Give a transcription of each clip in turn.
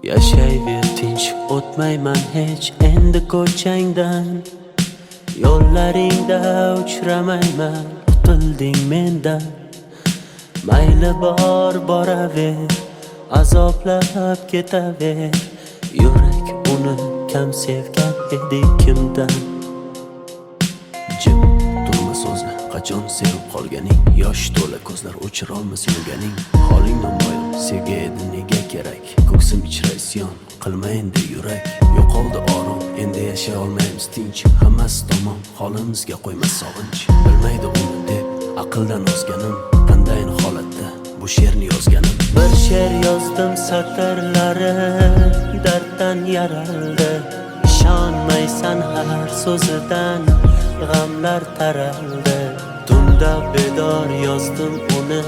Yashayver tinch, o'tmayman hech endi ko'changdan. Yo'llaringda uchramayman, qutilding mendan. Mayli bor boraver, azoblab ketaver. Yurak uni kam sevgan edi kimdan. Jim turma so'zla, qachon sevib qolganing. Yosh to'la ko'zlar o'chirolmas yurganing. Holing namoyon, sevgi edi nega kerak. Ko'ksim ichra isyon, qilma endi yurak. Yo'qoldi orom, endi yashay olmaymiz tinch. Hammasi tamom, holimizga qo'ymas sog'inch. Bilmaydi uni deb aqldan ozganim. Qandayin holatda bu she'rni yozganim. Bir she'r yozdim satrlari darddan yaraldi. Ishonmaysan har so'zidan g'amlar taraldi. Tunda bedor yozdim uni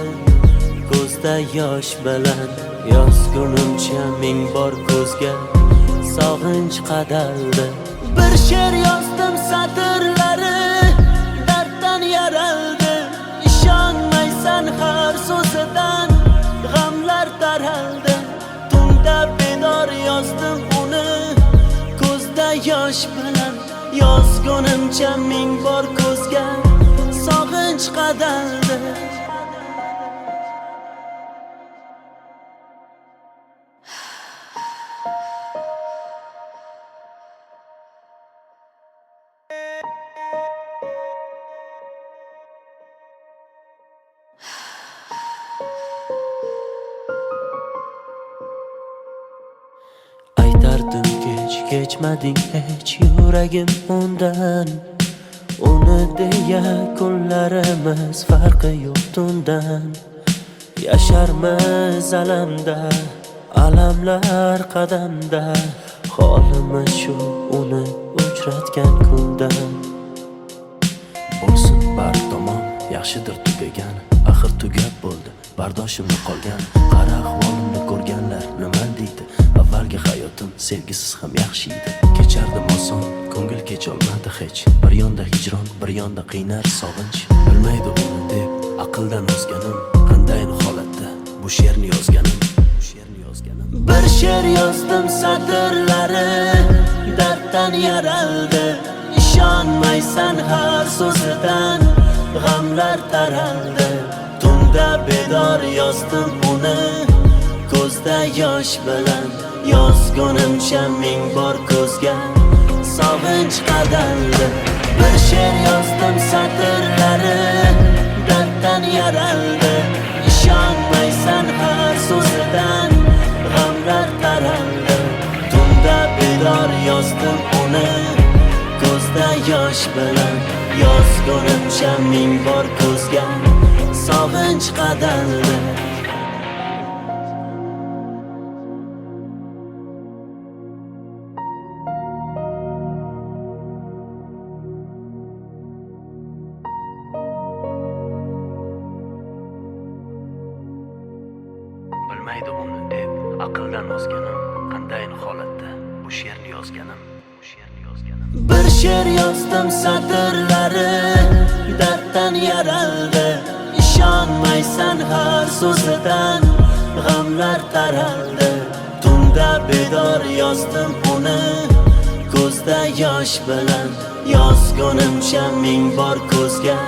ko'zda yosh bilan. Yozgunimcha ming bor ko'zga sog'inch qadaldi. Bir she'r yozdim satrlari darddan yaraldi. Ishonmaysan har so'zidan g'amlar taraldi. Tunda bedor yozdim uni ko'zda yosh bilan. Yozgunimcha ming bor ko'zga sog'inch qadaldi. Aytardim kechmading hech yuragim undan. Uni deya kunlarimiz farqi yo'q tundan. Yasharmiz alamda, alamlar qadamda. Holimiz shu uni uchratgan kundan. Bo'lsin bar tomon, yaxshidir tugagan. Axir tugab bo'ldi, bardoshimni qolgan. Qara ahvolimni ko'rganlar nima deydi? Avvalgi hayotim sevgisiz ham yaxshi edi. Kechardim oson, ko'ngil kecholmadi hech. Bir yonda hijron, bir yonda qiynar sog'inch. Bilmaydi uni deb aqldan ozganim. Qandayin holatda bu she'rni yozganim. Bir she'r yozdim satrlari darddan yaraldi. Ishonmaysan har so'zidan g'amlar taraldi. Tunda bedor yozdim uni ko'zda yosh bilan. Yozgunimcha ming bor ko'zga sog'inch qadaldi. Bir she'r yozdim satrlari darddan yaraldi. Ishonmaysan har so'zidan g'amlar taraldi. Tunda bedor yozdim uni ko'zda yosh bilan. Yozgunimcha ming bor ko'zga sog'inch qadaldi. Bilmaydi uni deb aqldan ozganim. Qandayin holatda bu she'rni yozganim. Bir she'r yozdim satrlari darddan yaraldi. Ishonmaysan har so'zidan g'amlar taraldi. Tunda bedor yozdim uni ko'zda yosh bilan. Yozgunimcha ming bor ko'zga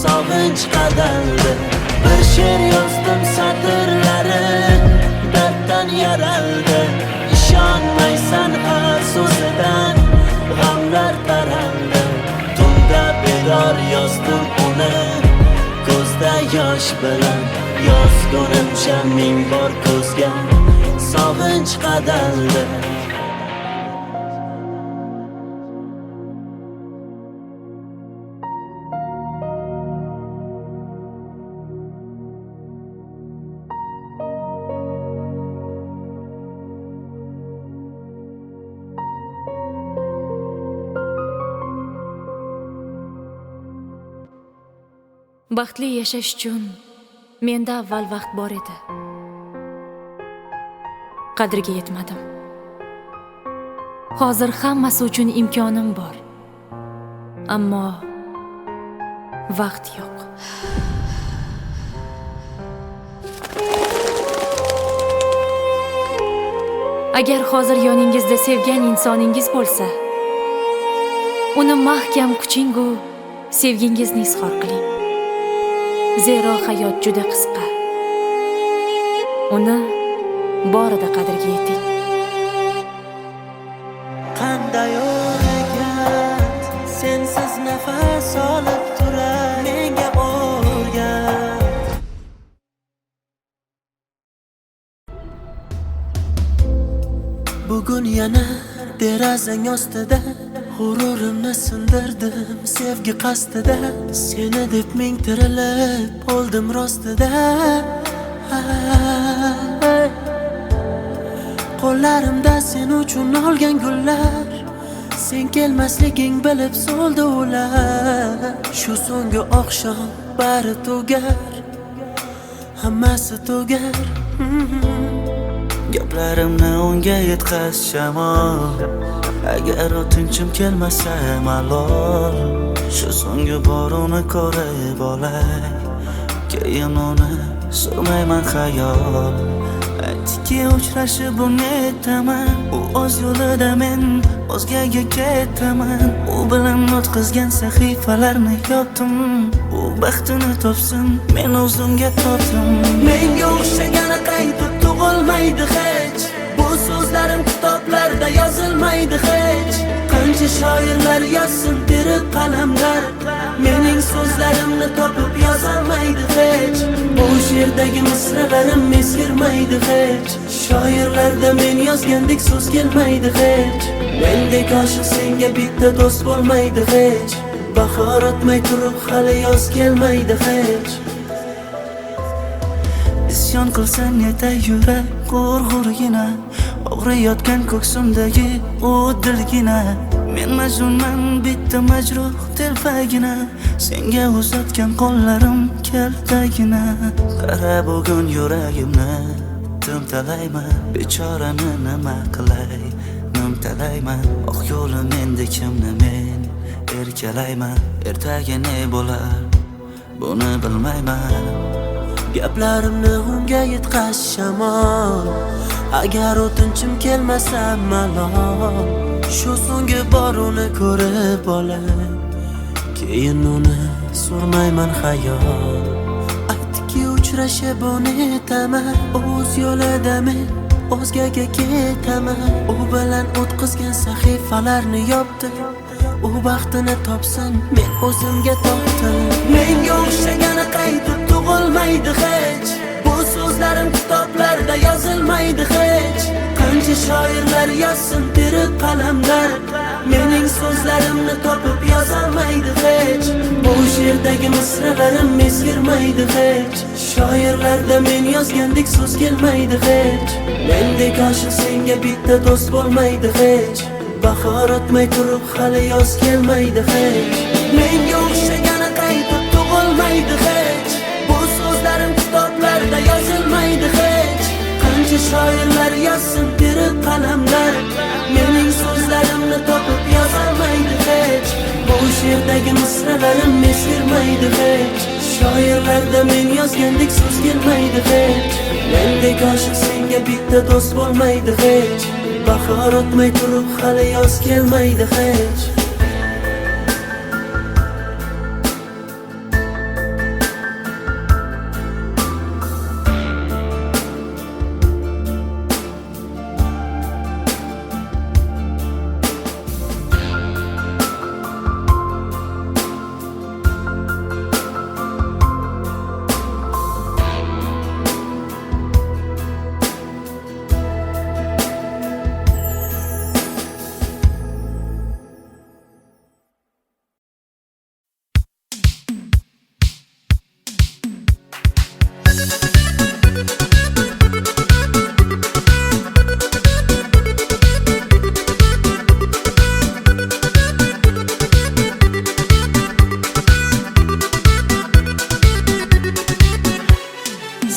sog'inch qadaldi. Bir she'r yozdim satrlari darddan yaraldi. Ishonmaysan har so'zidan g'amlar taraldi. Tunda bedor yozdim uni ko'zda yosh bilan. Yozgunimcha ming bor ko'zga sog'inch qadaldi. Baxtli yashash uchun menda avval vaqt bor edi. Qadriga yetmadim. Hozir hammasi uchun imkonim bor. Ammo vaqt yo'q. Agar hozir yoningizda sevgan insoningiz bo'lsa, uni mahkam kuchingu sevgingizni izhor qiling. Zero hayot juda qisqa. Uni borida qadriga yeting. Qanday o'rgat, sensiz nafas olib turar menga o'rgat. Bugun yana derazang ostida g'ururimni sindirdim sevgi qasdida. Seni deb ming tirilib oldim rostida. Qo'llarimda sen uchun olgan gullar, sen kelmasliging bilib so'ldi ular. Shu so'nggi oqshom bari tugar, hammasi tugar. Gaplarimni unga yetkaz shamol, agar o'tinchim kelmasa malol. Shu so'nggi bor uni ko'rib olay, keyin uni surmayman xayol. Aytdiki uchrashib unetaman, u o'z yo'lida men o'zgaga ketaman. U bilan o'tkazgan sahifalarni yopdim, u baxtini topsin, men o'zimga topdim. Menga o'xshagani qaytib tug'ilmaydi hech, bu so'zlarim kitoblarda yozilmaydi hech. Qancha shoirlar yozsin terib qalamlar, mening so'zlarimni topib yozolmaydi hech. Bu she'rdagi misralarim eskirmaydi hech, shoirlarda men yozgandek so'z kelmaydi hech. Mendek oshiq senga bitta do'st bo'lmaydi hech, bahor o'tmay turib hali yoz kelmaydi hech. Isyon qilsang yetay yurak g'urg'urgina, og'riyotgan ko'ksimdagi u dilgina. Men majnunman bitta majruh telpagina, senga uzatgan qo'llarim kaltagina. Qara bugun yuragimni timtalayman, bechorani nima qilay nimtalayman. Oq yo'lim endi kimni men erkalayman, ertaga ne bo'lar buni bilmayman. Gaplarimni unga yetkaz shamol, agar o'tinchim kelmasa malol. Shu so'nggi bor uni ko'rib olay, keyin uni surmayman xayol. Aytdiki uchrashib unetaman, o'z yo'lida men o'zgaga ketaman. U bilan o'tkazgan sahifalarni yopdim, u baxtini topsin, men o'zimga topdim. Menga o'xshagani qaytib tug'ilmaydi hech, bu so'zlarim kitoblarda yozilmaydi hech. Qancha shoirlar yozsin terib qalamlar, mening so'zlarimni topib yozolmaydi hech. Bu she'rdagi misralarim eskirmaydi hech, shoirlarda men yozgandek so'z kelmaydi hech. Mendek oshiq senga bitta do'st bo'lmaydi hech, bahor o'tmay turib hali yoz kelmaydi hech. Menga o'xshagani qaytib tug'ilmaydi hech, bu so'zlarim kitoblarda yozilmaydi hech. Qancha shoirlar yozsin terib qalamlar, mening so'zlarimni topib yozolmaydi hech. Bu she'rdagi misralarim eskirmaydi hech, shoirlarda men yozgandek so'z kelmaydi hech. Mendek oshiq senga bitta do'st bo'lmaydi hech, bahor o'tmay turib hali yoz kelmaydi hech.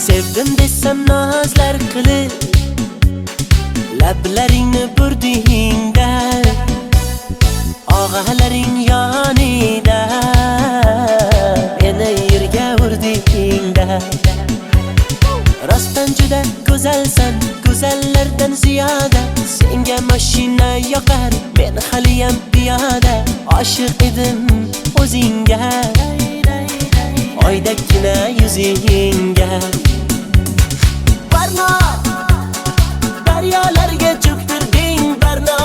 Sevdim desam nozlar qilib, lablaringni burdingda, og'alaring yonida, meni yerga urdingda. Rostdan juda go'zalsan, go'zallardan ziyoda senga mashina yoqar, men haliyam piyoda oshiq edim o'zingga, oydakkina yuzingga. Barno daryolarga cho'ktirding, Barno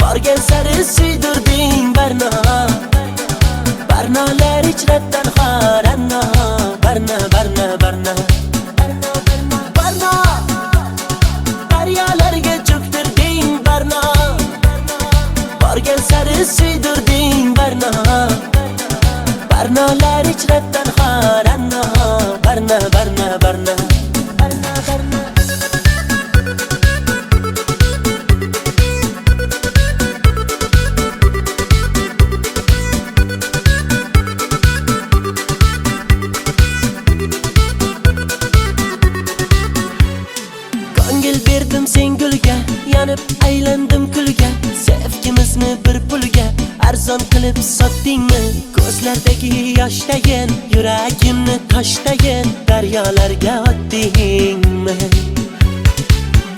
borgan sari suydirding, Barno Barnolar ichrabdan xoranno, Barno Barno Barno Barno daryolarga cho'ktirding, Barno borgan sari suydirding, Barno Barnolar ichrabdan xoranno, Barno Barno Barno Barno Barno. Ko'ngil berdim sen gulga, yanib aylandim kulga, sevgimizni bir pulga arzon qilib sotdingmi? Ko'zlardagi yoshdayin, yuragimni toshdayin, daryolarga otdingmi?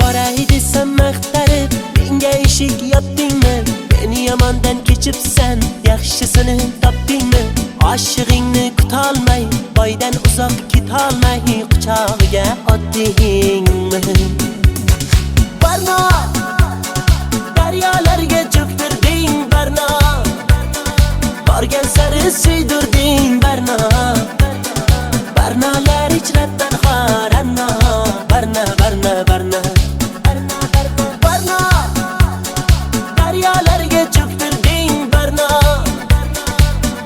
Boray desam maqtarib, menga eshik yopdingmi? Meni yomondan kechibsan, yaxshisini topdingmi? Oshig'ingni kutolmay, boydan uzoq ketolmay, quchog'iga otdingmi? Barno daryolarga cho'ktirding, Barno borgan sari suydirding, Barno Barnolar ichrabdan xoranno, Barno Barno Barno Barno daryolarga cho'ktirding, Barno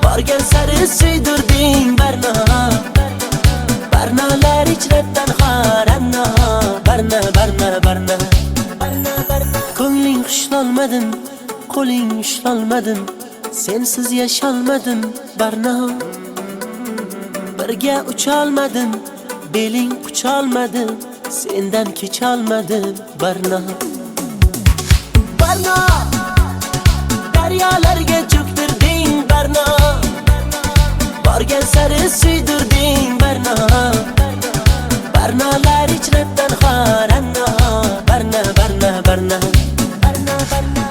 borgan sari suydirding, Barno Barnolar ichrabdan xoranno, Barno Barno Barno Ko'ngling xushlolmadim, qo'ling ushlolmadim, sensiz yasholmadim, Barno birga ucholmadim, beling qucholmadim, sendan kecholmadim, Barno Barno daryolarga cho'ktirding, Barno borgan sari suydirding, Barno Barnolar ichrabdan xoranno, Barno Barno Barno Barno Barno.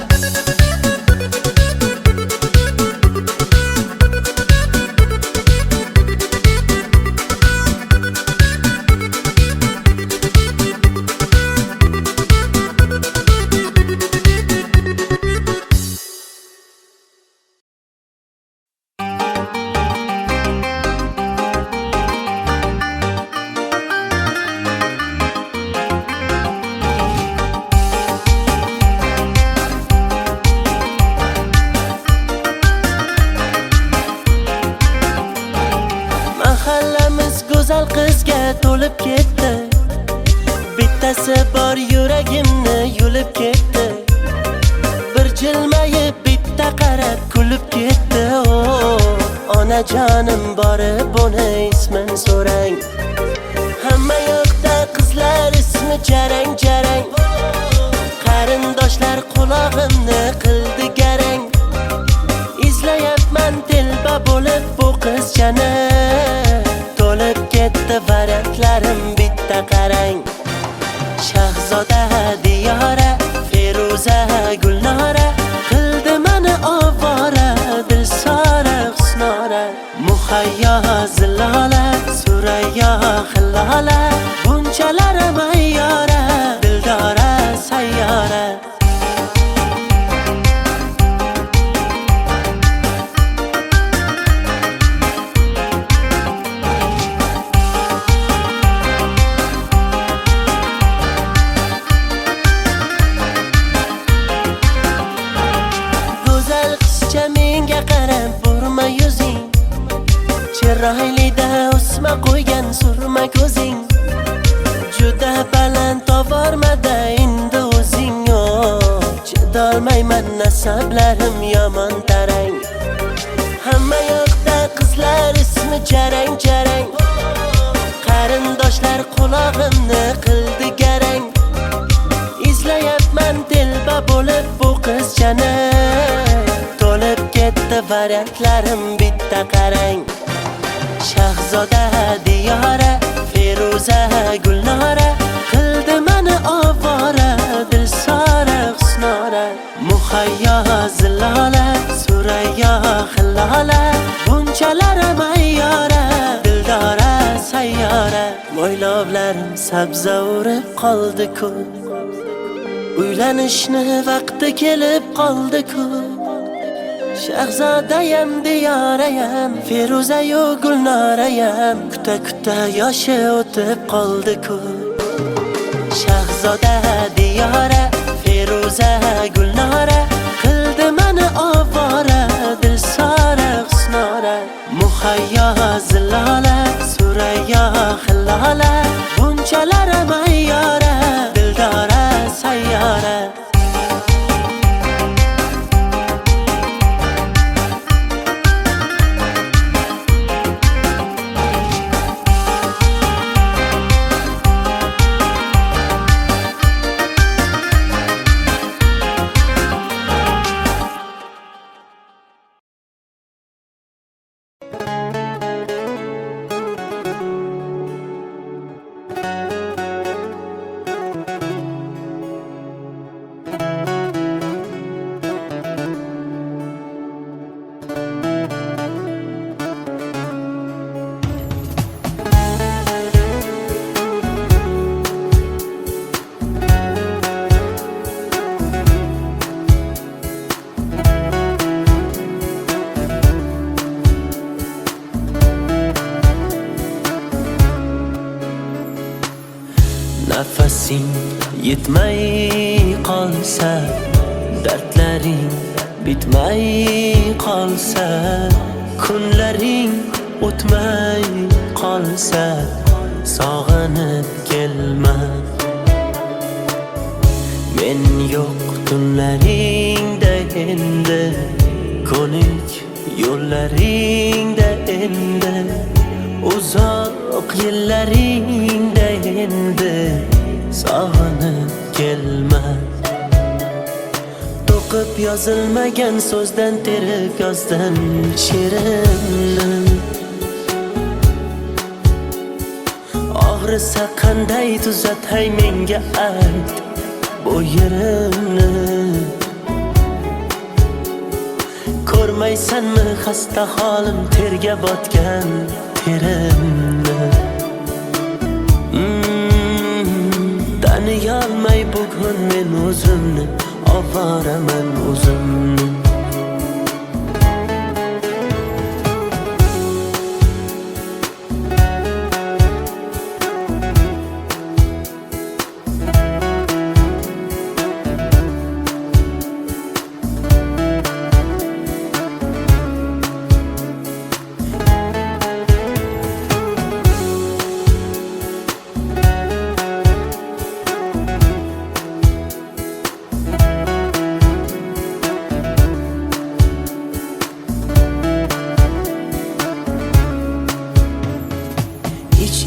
Mahallamiz go'zal qizga to'lib ketdi, bittasi bor yuragimni yulib ketdi, bir jilmayib bitta qarab kulib ketdi. Onajonim borib uni ismin so'rang, hamma yoqda qizlar ismi jarang jarang, qarindoshlar qulog'imni qildi garang, izlayapman telba bo'lib bu qizchani, to'lib ketdi variantlarim bitta qarang. Shahzoda Diyora, Feruza Gulnora, qildi mani ovora, Dilsora Husnora, Muhayyo Zilola, Surayyo Hillola, bunchalar mayyora, Dildora sayyora. Chiroylida o'sma qo'ygan surma ko'zing, juda baland tovormada endi o'zing. Chidolmayman nasablarim yomon tarang, hamma yoqda qizlar ismi jarang jarang, qarindoshlar qulog'imni qildi garang, izlayapman telba bo'lib bu qizchani, to'lib ketdi variantlarim bitta qarang. Shahzoda Diyora, Feruza Gulnora qildi meni ovora, dil sariq snora. Muhayyo zilola, Surayyo hillola, bunchalar mayyora, dildora sayyora. Mo'ylovlarim sabza urib qoldi-ku, uylanishni vaqti kelib qoldi-ku. Shahzodayam diyorayam, Feruza-yu Gulnorayam, kuta yoshi o'tib qoldi-ku. Shahzoda diyora, Feruza Gulnora qildi meni ovora, dil sariq snora. Muhayyo zilola, Surayyo hillola, bunchalar mayyora, dildora sayyora. Nafasing yetmay qolsa, dardlaring bitmay qolsa, kunlaring o'tmay qolsa, sog'inib kelma. Men yo'q tunlaringda endi, ko'nik yo'llaringda endi, uzoq yillaringda endi, sog'inib kelma. To'qib yozilmagan so'zdan terib yozdim she'rimni. Og'risa qanday tuzatay menga ayt bu yerimni. Ko'rmaysanmi xasta holim, terga botgan terimni. Taniyolmay bugun men o'zimni, ovoraman o'zimni.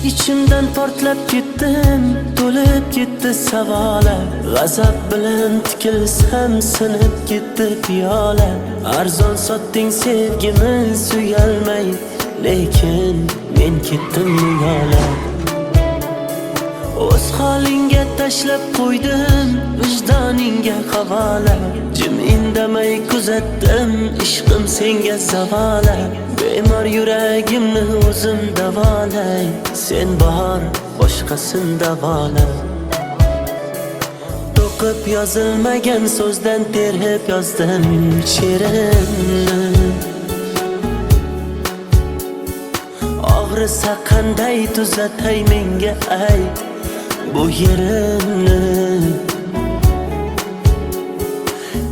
İçimden portlab ketdim, to'lib ketdi savolar. G'azab bilan tikilsam sinib ketdi piyola. Arzon sotding sevgimi suyalmay, lekin men ketdim yo'la. O'z holingga tashlab qo'ydim, vijdoningga havola. Jim indamay kuzatdim, ishqim senga zavola. Bemor yuragimni o'zim davolay, sen bor boshqasin davola. To'qib yozilmagan so'zdan terib yozdim she'rimni. Og'risa qanday tuzatay menga ayt bu yerimni.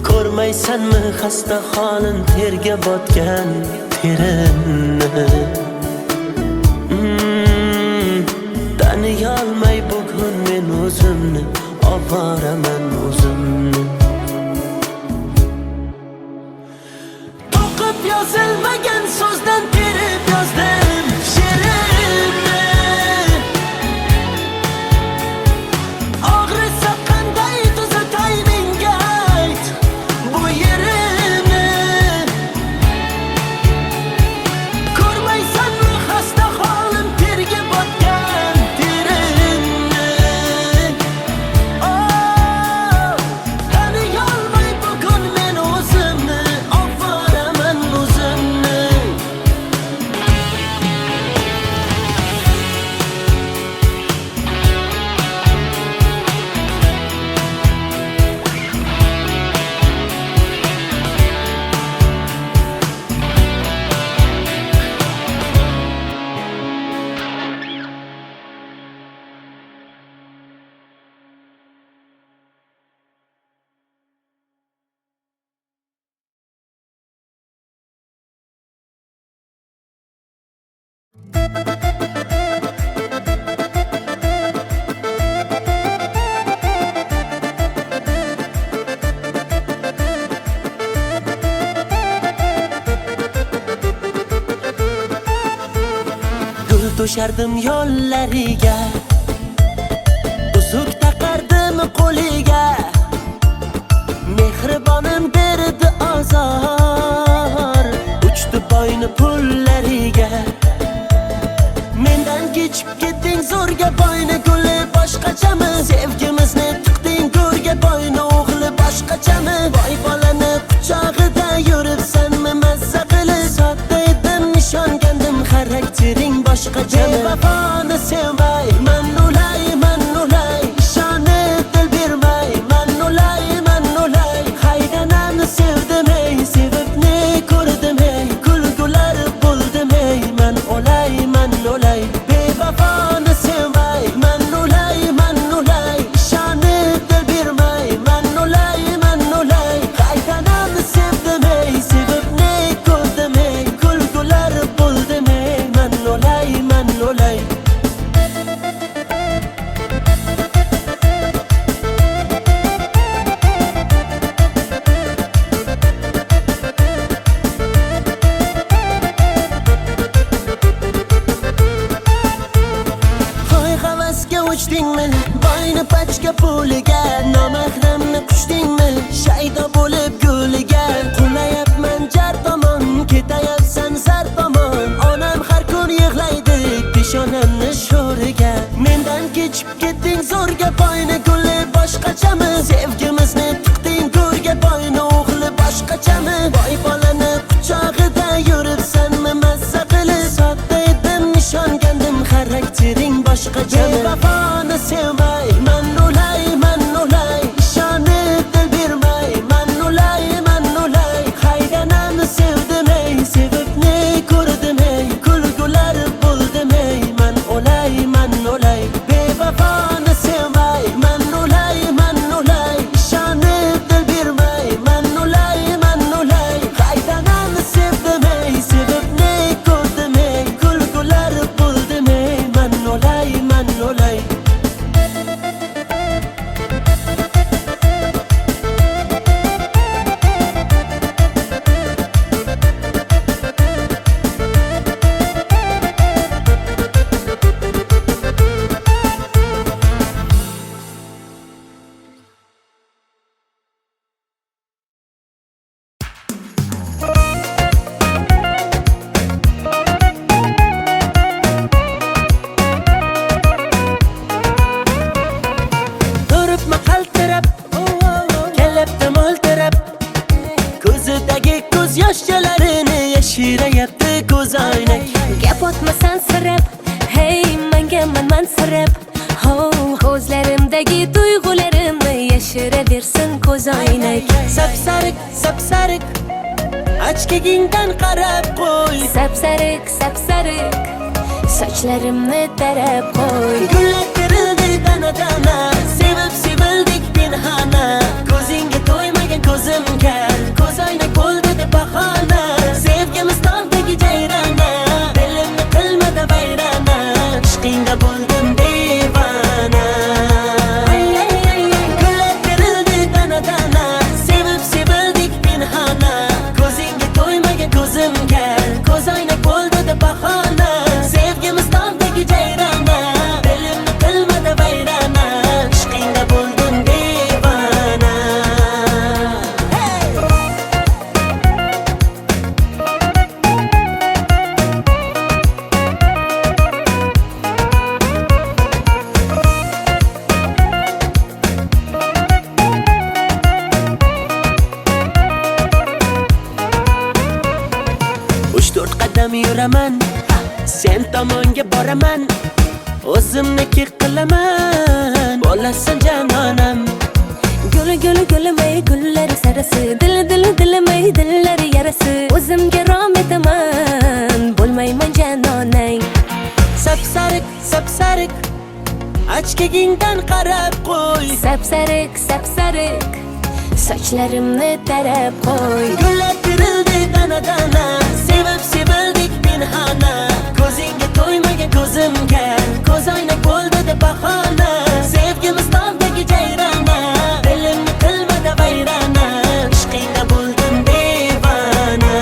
Ko'rmaysanmi xasta holim, terga botgan terimni. Taniyolmay bugun men o'zimni, ovoraman o'zimni. To'qib yozilmagan so'zdan terib yozdim she'rimni. Og'risa qanday tuzatay menga ayt bu yerimni. Ko'rmaysanmi xasta holim, terga botgan terimni. to'shardim yo'llariga, uzuk taqardim qo'liga. Mehribonim berdi azor, uchdi boyni pullariga. Mendan kechib ketding zo'rga boyni guli boshqachami? Sevgimizni tiqding go'rga boyni o'g'li boshqachami? Boy bolani quchog'ida yuribsanmi mazza qilib? Sodda edim ishongandim xaraktering boshqachami? Bevafoni sevmay man ulay ishonib dil bermay man ulay haydanamni sevdim ey, sevib ne ko'rdim ey, kulgular bo'ldim ey man ulay bevafoni sevmay man ulay ishonib dil bermay man ulay haydanamni sevdim ey, sevib ne ko'rdim ey, kulgular bo'ldim ey man ulay uchdingmi boyni pachka puliga, nomahramni qushdingmi shaydo bo'lib go'liga? Qulayapman jar tomon, ketayapsan zar tomon, onam har kun yig'laydi peshonamni sho'riga. Mendan kechib ketding zo'rga boyni guli boshqachami? Sevgimizni tiqding go'rga boyni o'g'li boshqachami? Boy bolani quchog'ida yuribsanmi mazza qilib? Sodda edim ishongandim xaraktering boshqachami? Bevafoni sevmay man ulay ishonib dil bermay man ulay haydanamni sevdim ey, sevib ne ko'rdim ey, kulgular bo'ldim ey man ulay bevafoni sevmay man ulay ishonib dil bermay man ulay haydanamni sevdim ey, sevib ne ko'rdim ey, kulgular bo'ldim ey man ulay turibmi qaltirab, kelibdi mo'ltirab, ko'zidagi ko'z yoshchalarini yashirayapti ko'zoynak. Gap otmasan sirab, hey menga mansirab, ho ko'zlarimdagi tuyg'ularimni yashiraversin ko'zoynak. Sapsariq ochkagingdan qarab qo'y, sapsariq sochlarimni tarab qo'y. Gullar terildi dana sevib sevildik pinhona, ko'zingga to'ymagan ko'zim kar, ko'zoynak bo'ldi deb bahona. Sevgimiz tog'dagi jayrona, dilimni qilmadi vayrona, ishqingda bo'ldim devona. Gullar terildi dana sevib sevildik pinhona, ko'zingga to'ymagan ko'zim kar, ko'zoynak bo'ldi deb bahona. Sevgimiz tog'dagi jayrona, dilimni qilmadi vayrona, ishqingda bo'ldim devona. Uch to'rt qadam yuraman, sen tomonga boraman, o'zimniki qilaman, bo'lasan janonam. Gulimay gullari sarasi, dilimay dillari yarasi, o'zimga rom etaman, bo'lmayman janonang. Sapsariq ochkagingdan qarab qo'y, sapsariq sochlarimni tarab qo'y. Gullar terildi dana sevib sevildik pinhona, ko'zingga to'ymagan ko'zim kar, ko'zoynak bo'ldi deb bahona. Sevgimiz tog'dagi jayrona, dilimni qilmadi vayrona, ishqingda bo'ldim devona.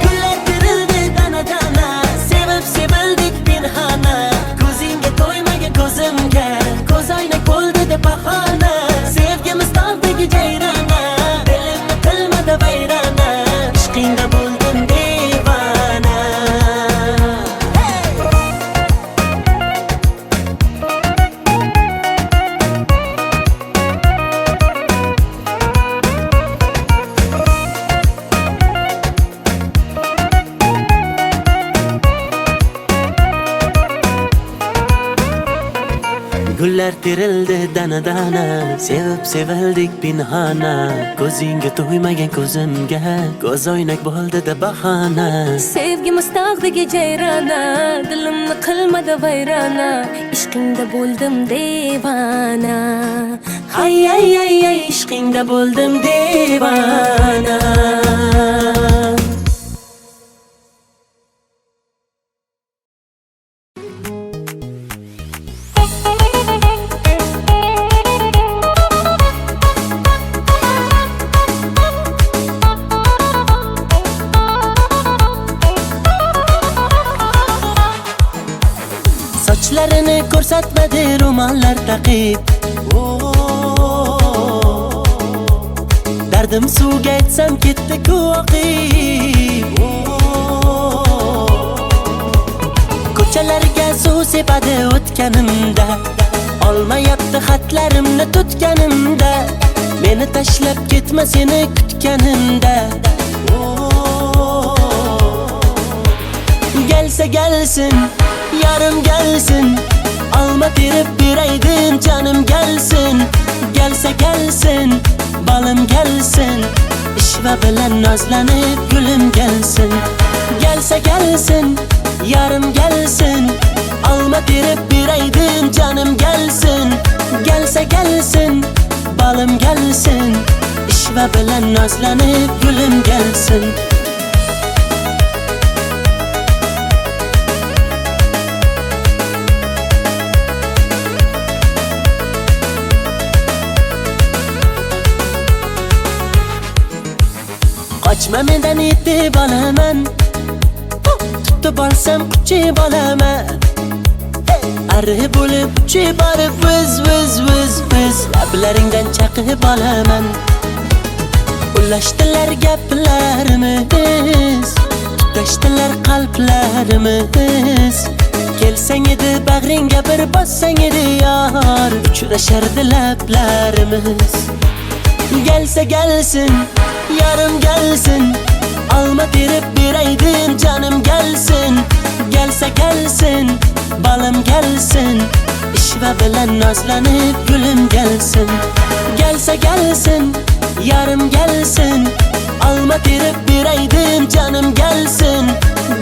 Gullar terildi dana sevib Gullar terildi dana-dana, sevib sevildik pinhona. Ko'zingga to'ymagan ko'zimga, ko'z oynak bo'ldi-da bahona. Sevgimiz tog'dagi jayrona, dilimni qilmadi vayrona. Ishqingda bo'ldim devona. Ay ay ay ay, ishqingda bo'ldim devona. Sochlarini ko'rsatmadi ro'mollar taqib. Dardim suvga aytsam ketdi-ku oqib. Ko'chalarga suv sepadi o'tganimda, olmayapti xatlarimni tutganimda. Meni tashlab ketma seni kutganimda. Gelsa gelsin, yarım gelsin, alma terib beraydim canım gelsin. Gelsa gelsin, balım gelsin, ishva bilan nozlanib gulüm gelsin. Gelsa gelsin, yarım gelsin, alma terib beraydim canım gelsin. Gelsa gelsin, balım gelsin, ishva bilan nozlanib gulüm gelsin. Qochma mendan yetib olaman, tutib olsam quchib olaman. Arri bo'lib uchib borib viz viz viz viz, lablaringdan chaqib olaman. Ulashdilar gaplarimiz, tutashdilar qalblarimiz. Kelsang edi bag'ringga bir bossang edi yor, uchrashardi lablarimiz. Gelsa gelsin, yarım gelsin, alma terib beraydim canım gelsin. Gelsa gelsin, balım gelsin, ishva bilan nozlanib gulüm gelsin. Gelsa gelsin, yarım gelsin, alma terib beraydim canım gelsin.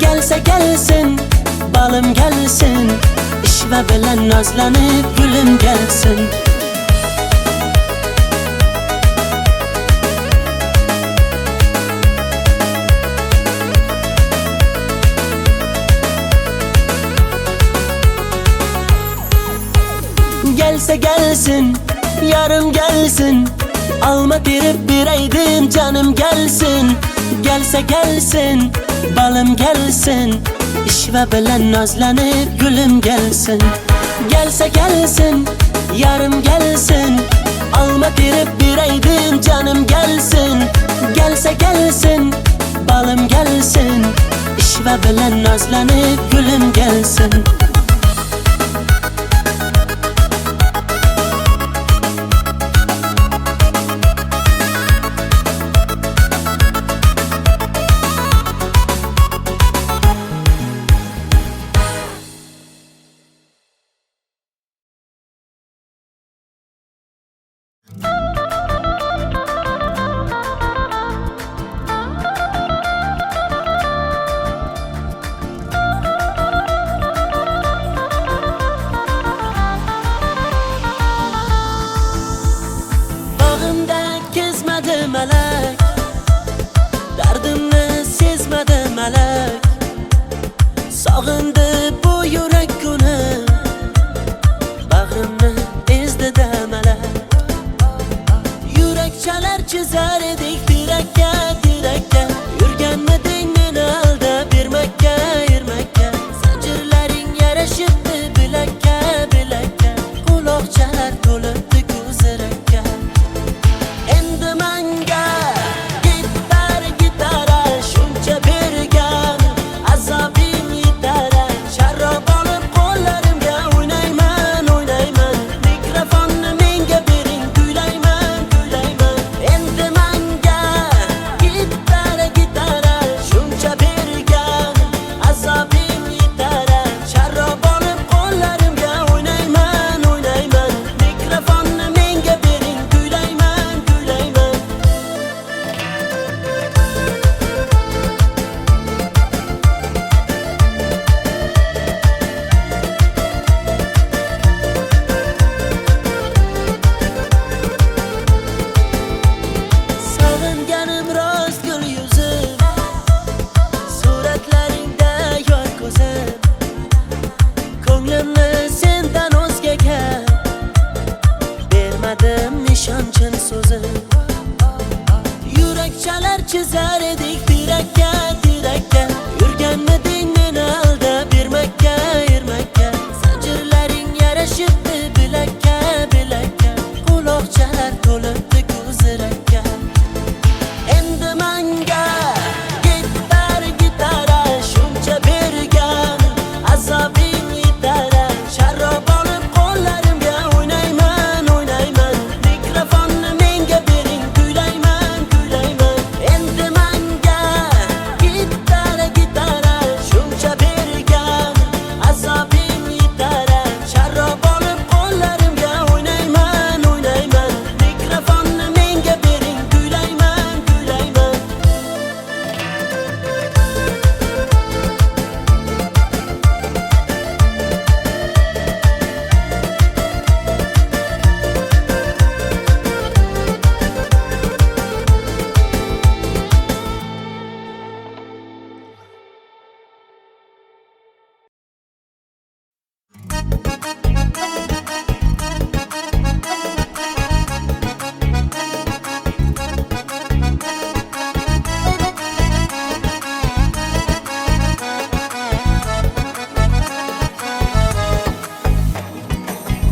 Gelsa gelsin, balım gelsin, ishva bilan nozlanib gulüm gelsin. Gelsa gelsin, yarım gelsin, alma terib beraydim canım gelsin. Gelsa gelsin, balım gelsin, ishva bilan nozlanib gulüm gelsin. Gelsa gelsin, yarım gelsin, alma terib beraydim canım gelsin. Gelsa gelsin, balım gelsin, ishva bilan nozlanib gulüm gelsin. Melek, dardimni sezmadi melek. Sog'indi bu yurak kuni, bag'rimni ezdi-da melek. Yurak chalar chizar edik tirakka, tirakka. Yurganmiding meni aldab bermakka, ermakka. Zanjirlaring yarashibdi bilakka, bilakka. Quloqchalar to'libdi ko'zirakka. Endi menga gitara shuncha bergan, azobing yetar. Sharrob olib qo'llarimga o'ynayman, o'ynayman. Mikrofonni menga bering, kuylayman, kuylayman. Endi menga ko'nglimni sendan o'zgaga bermadim nishonchim so'zim. Yurak chalar chizar edik tirakka, tirakka. Yurganmiding meni aldab ermakka, ermakka. Zanjirlaring yarashibdi bilakka, bilakka. Quloqchalar to'libdi ko'zirakka. Endi menga gitar, gitara shuncha bergan azobing yetara. Sharob olib qo'llarimga o'ynayman, o'ynayman. Mikrofonni menga bering, kuylayman, kuylayman. Endi menga gitar, gitara shuncha bergan azobing yetara. Sharob olib qo'llarimga o'ynayman, o'ynayman. Mikrofonni menga bering, kuylayman, kuylayman.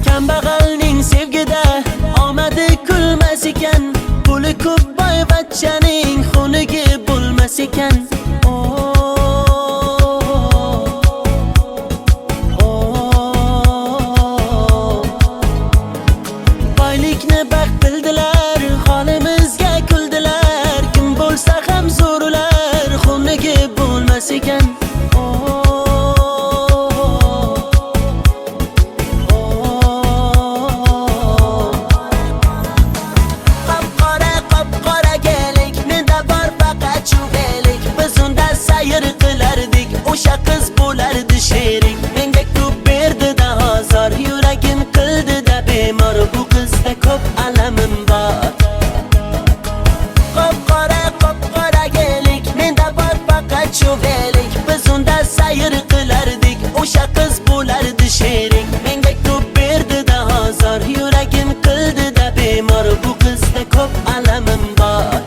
Kambag'alning sevgida omadi kulmas ekan, puli ko'p boyvachchaning xunigi bo'lmas ekan. Boylikni baxt bildilar, holimizga kuldilar. Kim bo'lsa ham zo'rlar, xunigi bo'lmas ekan. Qop-qora kelik, menda bor faqat chuvelik. Biz unda sayr qilardik, o'sha qiz bo'lardi sherik. Menga ko'p berdi-da hozir, yuragim qildi-da bemor. Bu qizda ko'p alamim bor. Qop-qora kelik, menda bor faqat chuvelik. Biz unda sayr qilardik, o'sha qiz bo'lardi sherik. Menga ko'p berdi-da hozir, yuragim qildi-da bemor. Bu qizda ko'p alamim bor.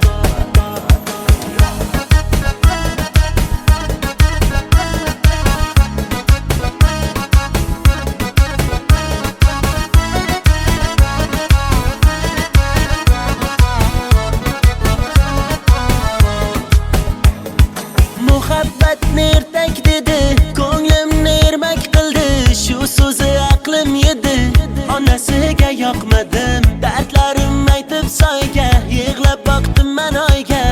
Muhabbatni ertak dedi, ko'nglimni ermak qildi. Shu so'zi aqlim yedi, onasiga yoqmadim. Dardlarim aytib soyga, yig'lab boqdim men oyga.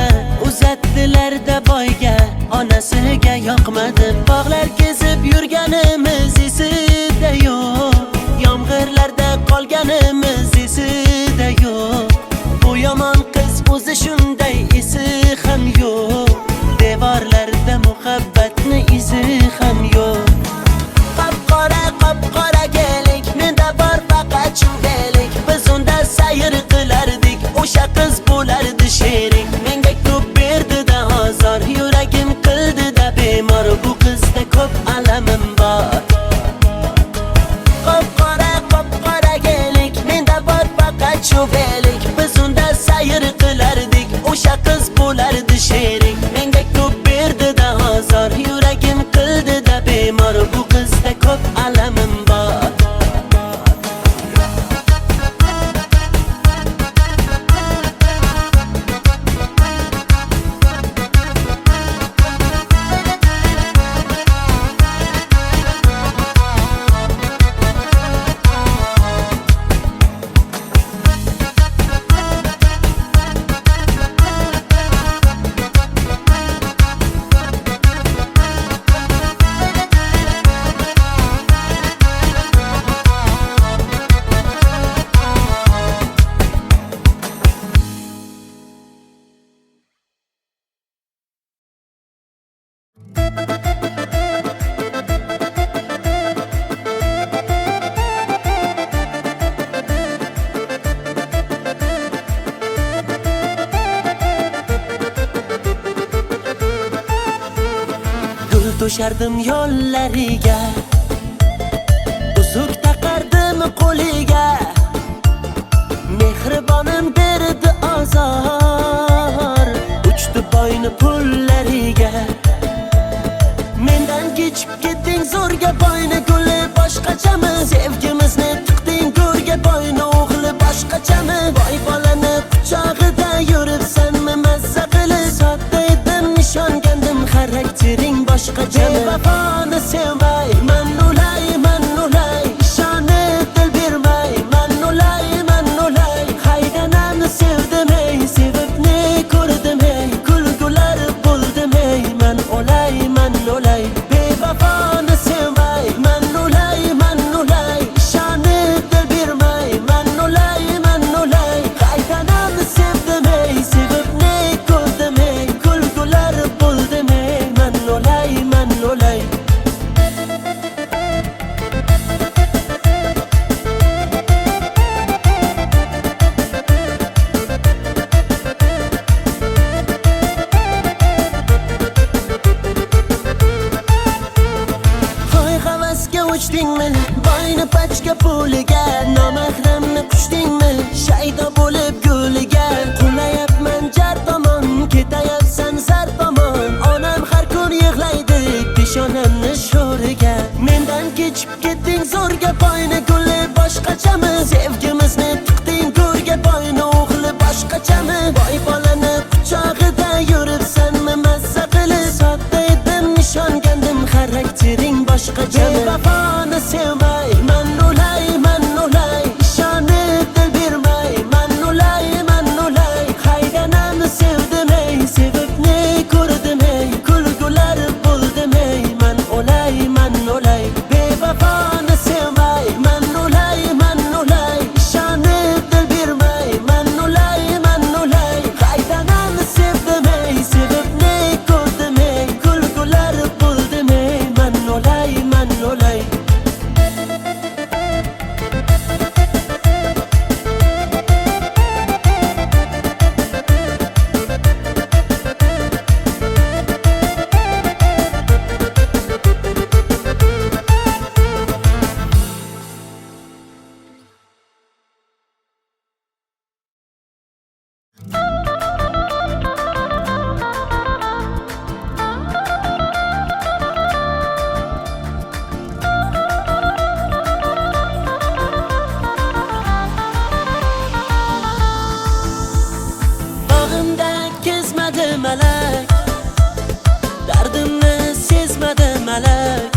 Uzatdilar-da boyga, onasiga yoqmadim. Bog'lar kezib yurganimiz esida yo'q, yomg'irlarda qolganimiz esida yo'q. Bu yomon qiz o'zi shunday, esi ham yo'q. Devorlarda muhabbatni izi ham yo'q. Qop-qora kelik, menda bor faqat chuvelik. Biz unda sayr qilardik, o'sha qiz bo'lardi sherik. Menga ko'p berdi-da hozir, yuragim qildi-da bemor. Bu qizda ko'p alamim bor. Qop-qora kelik, menda bor faqat chuvelik. Biz unda sayr qilardik, o'sha qiz bo'lardi sherik. Menga ko'p berdi-da hozir, yuragim qildi-da bemor. Bu qizda ko'p alamim bor. to'shardim yo'llariga, pulni pullariga. Mendan kechib ketding zo'rga boyni guli boshqachami? Sevgimizni tiqding go'rga boyni o'g'li boshqachami? Boy bolani quchog'ida yuribsanmi mazza qilib? Sodda edim ishongandim xaraktering boshqachami? Bevafoni sevmay man ulay ishonib dil bermay man ulay haydanamni sevdim ey sevib ne ko'rdim ey kulgular bo'ldim ey man ulay bevafoni sevmay man ulay ishonib dil bermay man ulay haydanamni sevdim ey sevib ne ko'rdim ey kulgular bo'ldim ey man ulay uchdingmi boyni pachka puliga, nomahramni qushdingmi shaydo bo'lib go'liga? Qulayapman jar tomon, ketayapsan zar tomon, onam har kun yig'laydi peshonamni sho'riga. Mendan kechib ketding zo'rga boyni guli boshqachami? Sevgimizni tiqding go'rga boyni o'g'li boshqachami? Boy bolani quchog'ida yuribsanmi mazza qilib? Sodda edim ishongandim xaraktering boshqachami? Bevafoni sevmay man ulay ishonib dil bermay man ulay haydanamni sevdim ey sevib ne ko'rdim ey kulgular bo'ldim ey man ulay bevafoni sevmay man ulay ishonib dil bermay man ulay haydanamni sevdim ey sevib ne ko'rdim ey kulgular bo'ldim ey man ulay Bag'imda kezmadi malak, dardimni sezmadi malak.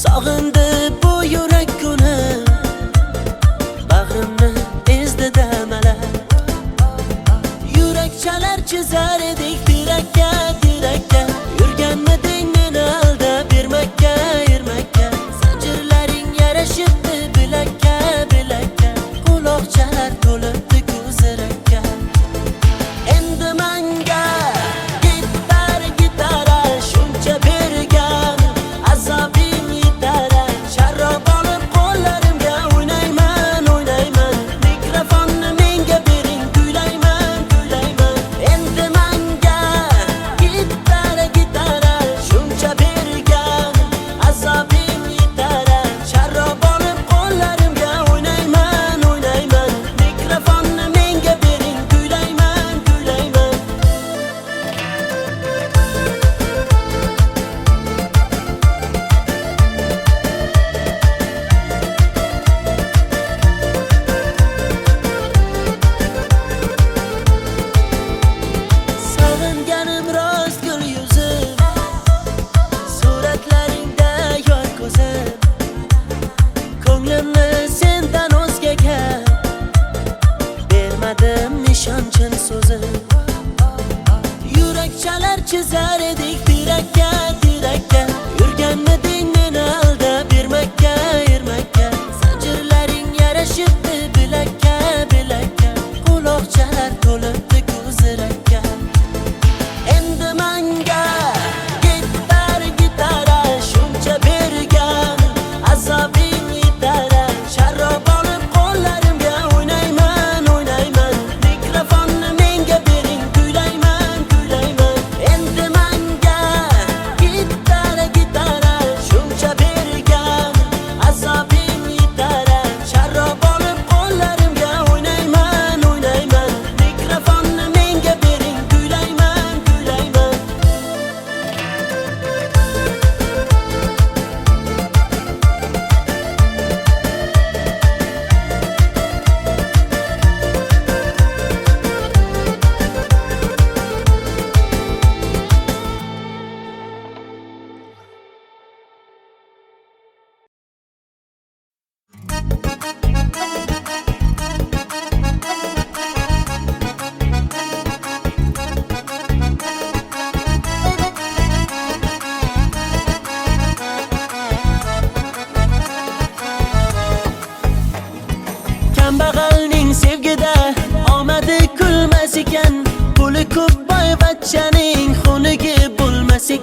Sog'indi bu yurak kuni, bag'rimni ezdida malak. Yurak chalar chizar edik tirakka, yurganmiding meni aldab bermakka, zanjirlaring yarashibdi bilakka, quloqchalar to'libdi ko'zirakka. Endi manga gitara shuncha bergan, azobing yetar. Sharrob olib qo'llarimga o'ynayman, mikrofonni menga bering kuylayman. Endi manga gitara shuncha bergan, azobing yetar. Sharrob olib qo'llarimga o'ynayman, mikrofonni menga bering kuylayman. Sog'inganim rost gul yuzim, suratlaringda yor ko'zim. Ko'nglimni sendan o'zgaga bermadim nishonchin so'zim. Yurak chalar chizar edik tirakka, yurganmiding meni aldab bermakka, zanjirlaring yarashibdi bilakka, quloqchalar to'libdi ko'zirakka. Endi manga gitara shuncha bergan, azobing yetar. Sharrob olib qo'llarimga o'ynayman, mikrofonni menga bering kuylayman. Endi manga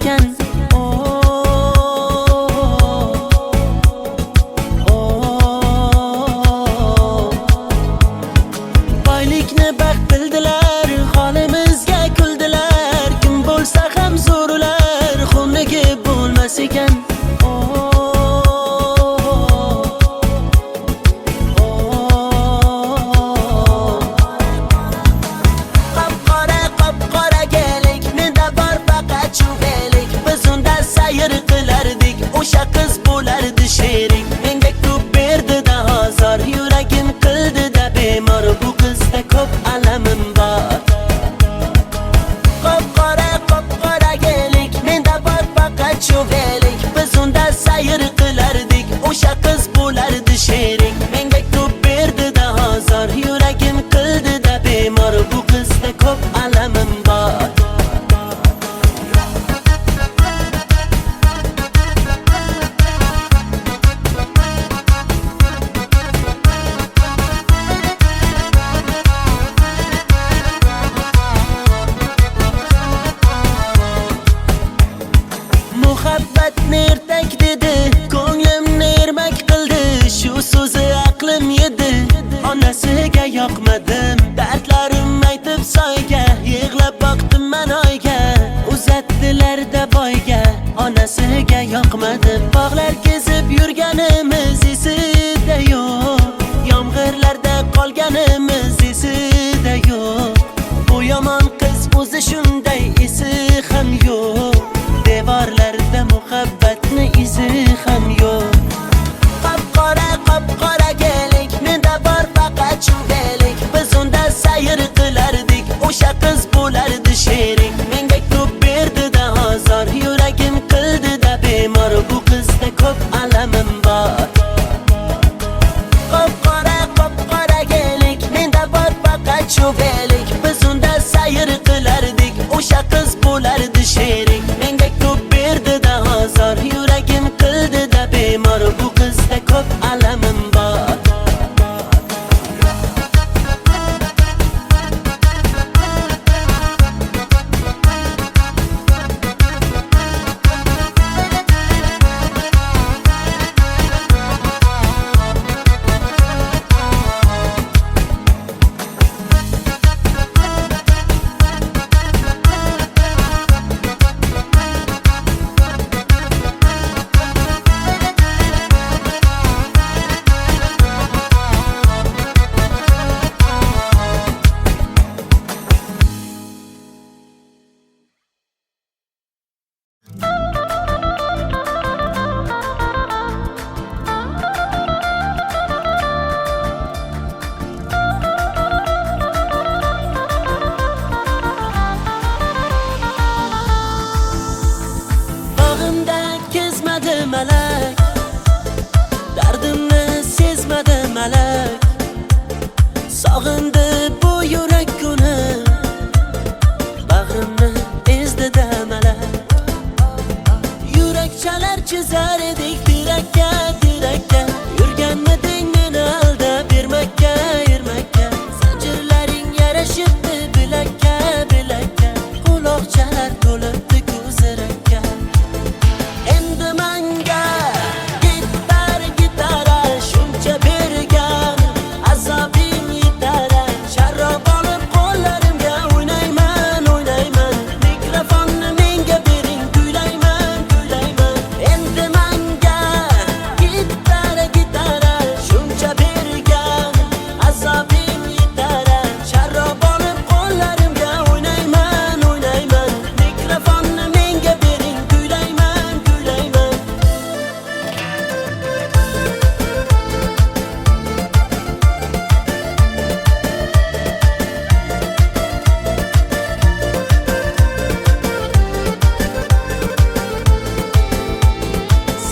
ekan. Boylikni baxt bildilar, holimizga kuldilar. Kim bo'lsa ham zo'rlar, xunligi bo'lmas ekan. Qop-qora gelik, menda bor faqat chuvelik. Biz unda sayr qilardik, o'sha qiz bo'lardi sherik. Menga ko'p berdi-da azor, yuragim qildi-da bemor. Bu qizda ko'p alamim bor. Qop-qora gelik, menda bor faqat chuvelik. Biz unda sayr qilardik, o'sha qiz bo'lardi sherik. Menga ko'p berdi-da azor, yuragim qildi-da bemor. Bu qizda ko'p alamim bor. Muhabbatni ertak dedi, ko'nglimni ermak qildi. Shu so'zi aqlim yedi, onasiga yoqmadim. Dardlarim aytib soyga, yig'lab boqdim men oyga. Uzatdilar-da boyga, onasiga yoqmadim. Bog'lar kezib yurganimiz esida yo'q, yomg'irlarda qolganimiz esida yo'q. Bu yomon qiz o'zi shunday, esi ham yo'q. Devorlarda muhabbatni izi ham yo'q. Qop-qora gelik, menda bor faqat chuvelik. Biz unda sayr qilardik, o'sha qiz bo'lardi sherik. Menga ko'p berdi-da azor, yuragim qildi-da bemor. Bu qizda ko'p alamim bor. Qop-qora gelik, menda bor faqat chuvelik. Biz unda sayr qilardik, o'sha qiz bo'lardi sherik. Menga ko'p berdi-da azor, yuragim qildi-da bemor. Bu qizda ko'p alamim bor. Bag'imda kezmadi malak, dardimni sezmadi malak. Sog'indi bu yurak kuni, bag'rimni ezdi-da malak. Yurakchalar chizar edik tirakka, tirakka. Yurganmiding meni aldab bermakka, ermakka. Zanjirlaring yarashibdi bilakka, bilakka. Quloqchalar to'libdi ko'zirakka. Endi menga gitara shuncha bergan, azobim yetar. Sharrob olib qo'llarimga o'ynayman. Mikrofonni menga bering, kuylayman. Endi menga gitara shuncha bergan, azobim yetar. Sharrob olib qo'llarimga o'ynayman. Mikrofonni menga bering, kuylayman.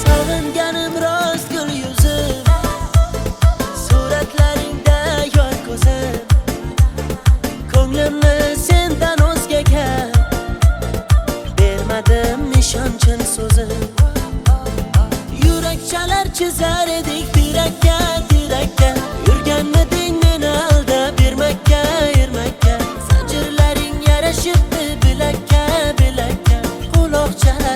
Sog'inganim rost gul yuzim, suratlaringda yor ko'zim. Ko'nglimni sendan o'zgaga bermadim ishonchin so'zim. Yurakchalar chizar edik tirakka, tirakka. Yurganmiding meni aldab bermakka, ermakka. Zanjirlaring yarashibdi bilakka, bilakka. Quloqchalar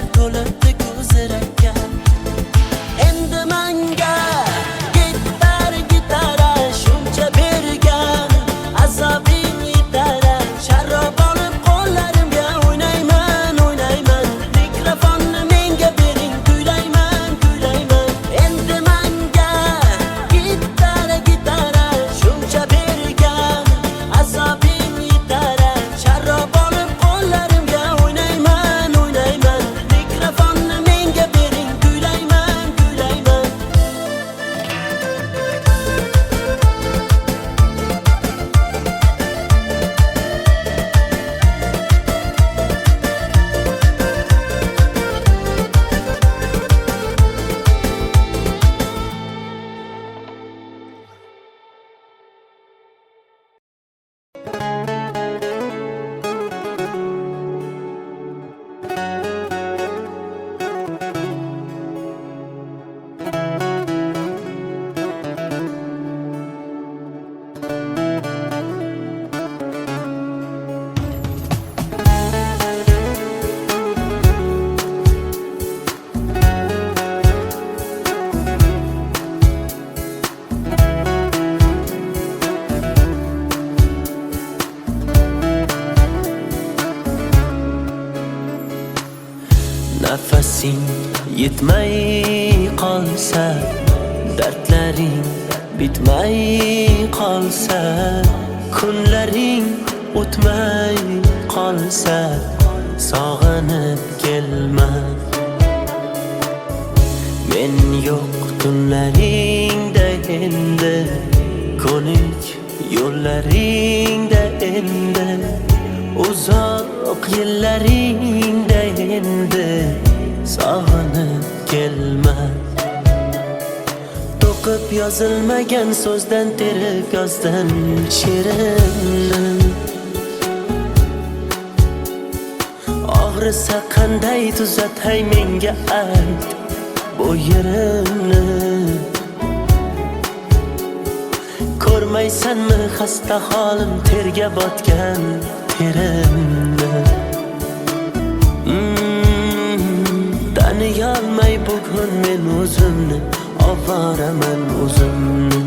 yetmay qolsa, dardlaring bitmay qolsa, kunlaring o'tmay qolsa, sog'inib kelma. Men yo'q tunlaringda endi, ko'nik yo'llaringda endi, uzoq yillaringda endi, sog'inib kelma. To'qib yozilmagan so'zdan terib yozdim she'rimni. Og'risa qanday tuzatay menga ayt bu yerimni. Ko'rmaysanmi xasta holim, terga botgan terimni. Taniyolmay bugun men o'zimni, ovoraman o'zimni.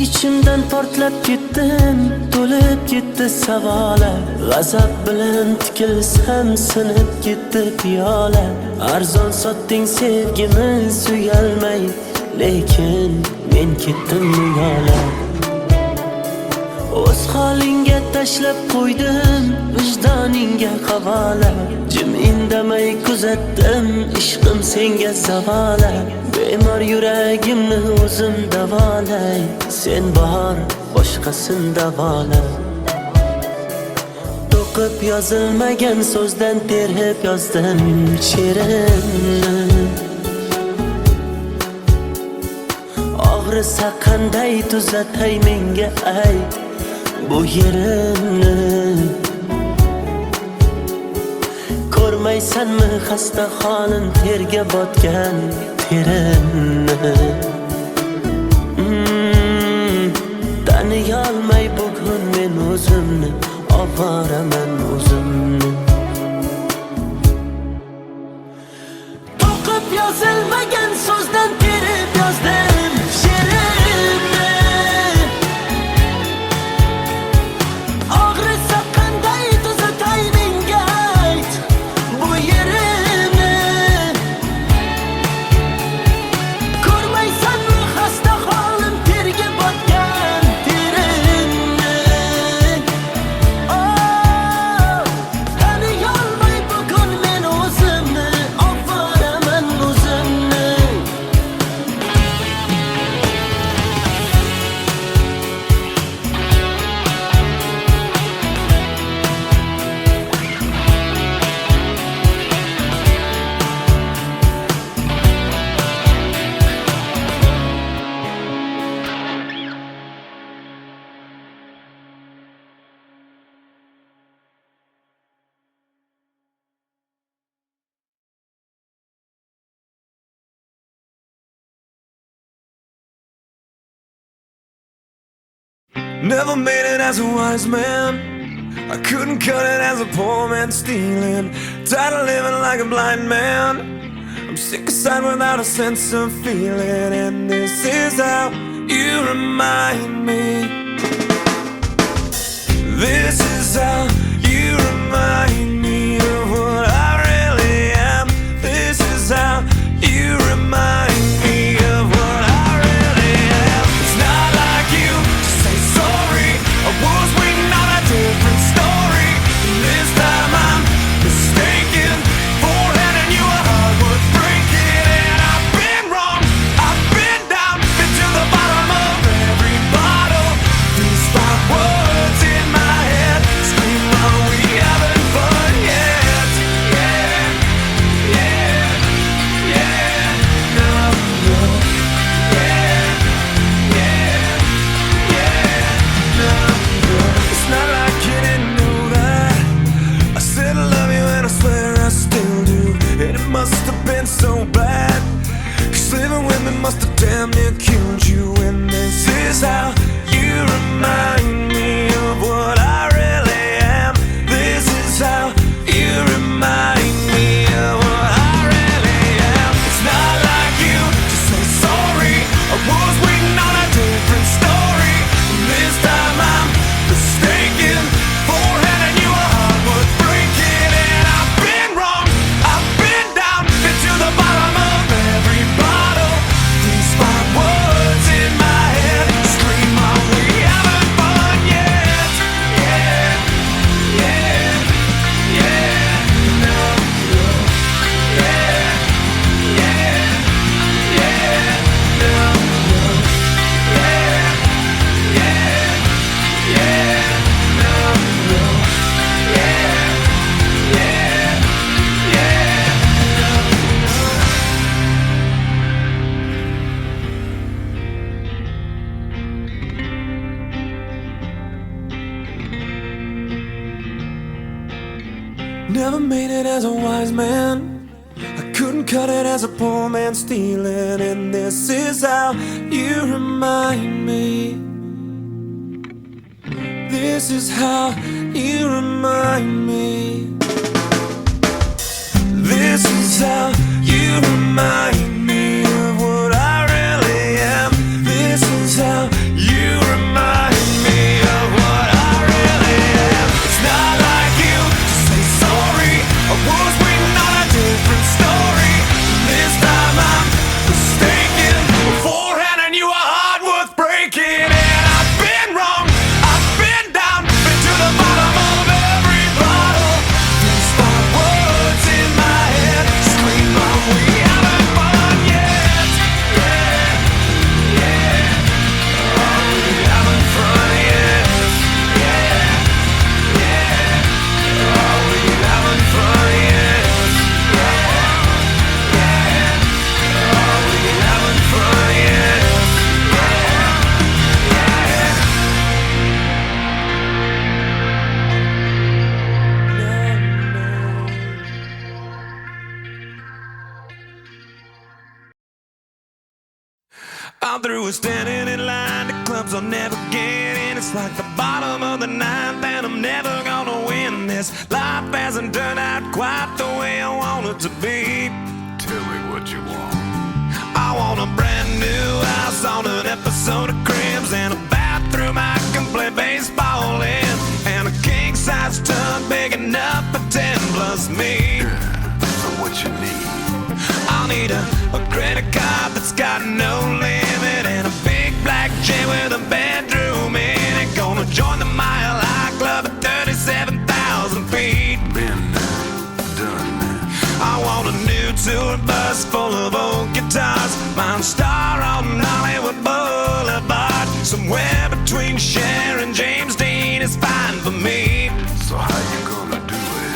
İçimden portlab ketdim, to'lib ketdi savollar. G'azab bilan tikilsam sinib ketdi piyola. Arzon sotding sevgimiz uyalmay, lekin men ketdim yo'la. O'z holingga tashlab qo'ydim, vijdoningga havola. Jim indamay kuzatdim, ishqim senga zavola. Bemor yuragimni o'zim davolay, sen bor boshqasin davola. To'qib yozilmagan so'zdan terib yozdim she'rimni. Og'risa qanday tuzatay menga ayt bu yerimni. Ko'rmaysanmi xasta holim, terga botgan terimni. Taniyolmay bugun men o'zimni, ovoraman o'zimni. To'qib yozilmagan so'zdan terib yozdim she'rimni. Og'risa qanday tuzatay menga ayt bu yerimni. Ko'rmaysanmi xasta holim, terga botgan terimni. Taniyolmay bugun men o'zimni, ovoraman o'zimni. Never made it as a wise man, I couldn't cut it as a poor man stealing. Tired of living like a blind man, I'm sick aside without a sense of feeling. And this is how you remind me. This is how you remind me of what I really am. This is how you remind me of what I really am. It's not like you to say sorry, I was waiting on a different story. This time I'm mistaken for handing you a heart worth breaking. And I've been wrong, I've been down, been to the bottom of every bottle. These 5 words in my head scream Never made it as a wise man, I couldn't cut it as a poor man stealing. And this is how you remind me. This is how you remind me. This is how you remind me of what I really am. This is how you remind me of what I really am. It's not like you to say sorry. I was waiting on a different story. This time I'm mistaken. Beforehand I knew a heart worth breaking. And I've been wrong, I've been down, been to the bottom of every bottle. These five words in my head scream out, we haven't fun yet. Yeah, yeah. Oh, we haven't fun yet. Yeah, yeah. Oh, we haven't fun yet. Yeah, yeah. Oh, we haven't fun yet. I'm through with standing in line to clubs I'll never get in. It's like the bottom of the ninth and I'm never gonna win this. Life hasn't turned out quite the way I want it to be. Tell me what you want. I want a brand new house on an episode of Cribs, and a bathroom I can play baseball in, and a king-size tub big enough for 10 plus me. So what you need? I'll need a credit card that's got no limit, and a big black jet with a bedroom in it. Gonna join the Mile High Club at 37,000 feet. Been done. I want a new tour bus full of old guitars, Mine Star on Hollywood Boulevard. Somewhere between Cher and James Dean is fine for me. So how you gonna do it?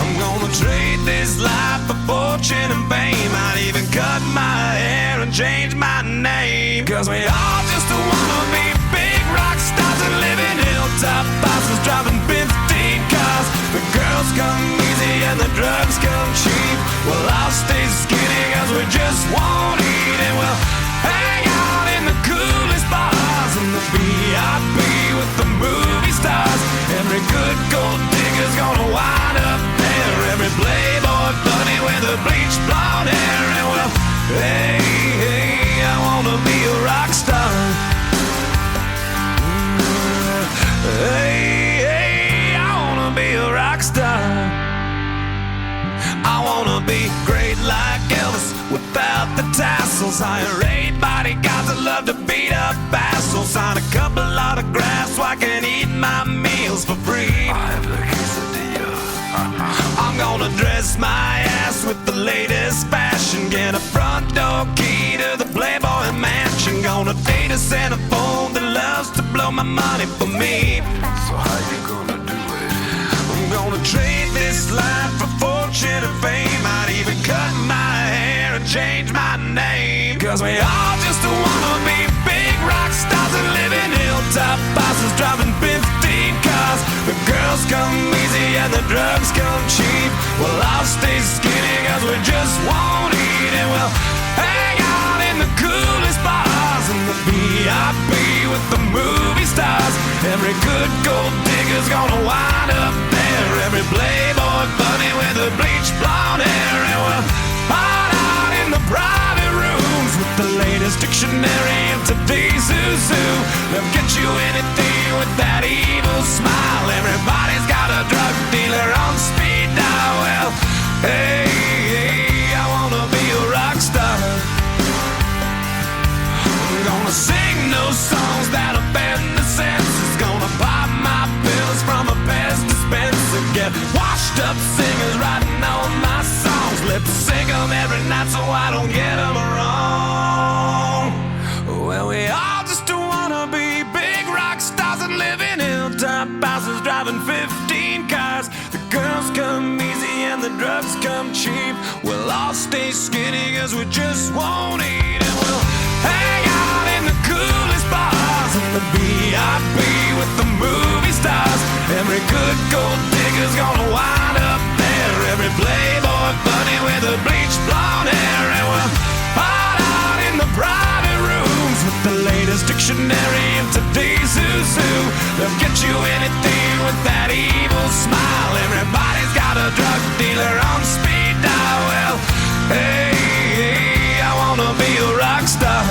I'm gonna trade this life for fortune and fame. I'd even cut my hair and change my name. Cause we all just wanna be big rock stars and live in hilltop houses, driving 15 cars. The girls come easy and the drugs come cheap. Well, I'll stay skinny cause we just won't eat, and we'll hang out in the coolest bars in the VIP with the movie stars. Every good gold digger's gonna wind up there. Every playboy bunny with the bleached blonde hair. And well, hey, hey, I wanna be a rock star. Hey, hey, I wanna be a rock star. I wanna be great like Elvis without the tassels. Hire 8 bodyguards that love to beat up assholes. Sign a couple autographs so I can eat my meals for free. I have the quesadilla. I'm gonna dress my ass with the latest fashion. Get a front door key to the Playboy Mansion. Gonna date a centerfold that loves to blow my money for me. So how you gonna do it? I'm gonna trade this life for fortune and fame. I'd even cut my hair and change my name. Cause we all just wanna be big rock stars and live in hilltop houses, driving 15 cars. The girls come easy and the drugs come cheap. Well, I'll stay skinny cause we just won't eat, and we'll hang out in the coolest bars in the VIP with the movie stars. Every good gold digger's gonna wind up there. Every playboy bunny with the bleached blonde hair. And we'll hide out in the private rooms with the latest dictionary of today's zoo. They'll get you anything with that evil smile. Everybody's got a drug dealer on speed dial. Well, hey, hey, I wanna be a rock star. I'm gonna sing those songs that offend the senses. Gonna pop my pills from a Pez dispenser. Get washed up singers writing all my songs. Lip sync them every night so I don't get them wrong. Well, we all just wanna be big rock stars and live in hilltop houses, driving 15 cars. The girls come easy and the drugs come cheap. We'll all stay skinny cause we just won't eat, and we'll hang out in the coolest bars in the VIP with the movie stars. Every good gold digger's gonna wind up there. They'll get you anything with that evil smile. Everybody's got a drug dealer on speed dial. Well, hey, hey, I wanna be a rock star.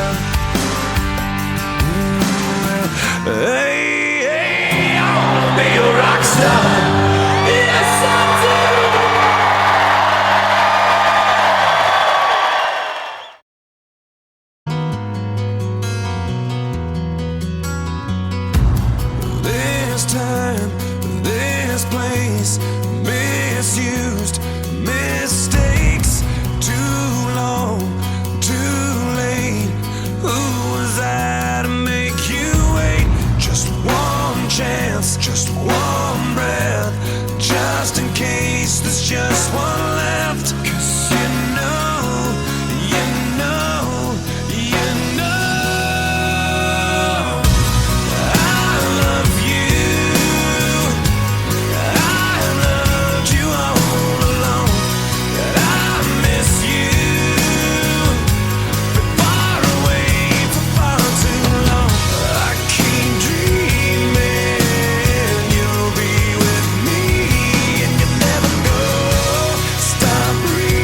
Hey, hey, I wanna be a rock star. Yes, I do. This time, this place, misused, mistakes, too long, too late. Who was I to make you wait? Just one chance, just one breath, just in case there's just one left. 'Cause you know, you know, you know I love you. I loved you all along. I miss you. Been far away for far too long. I keep dreaming you'll be with me, and you never go. Stop breathing.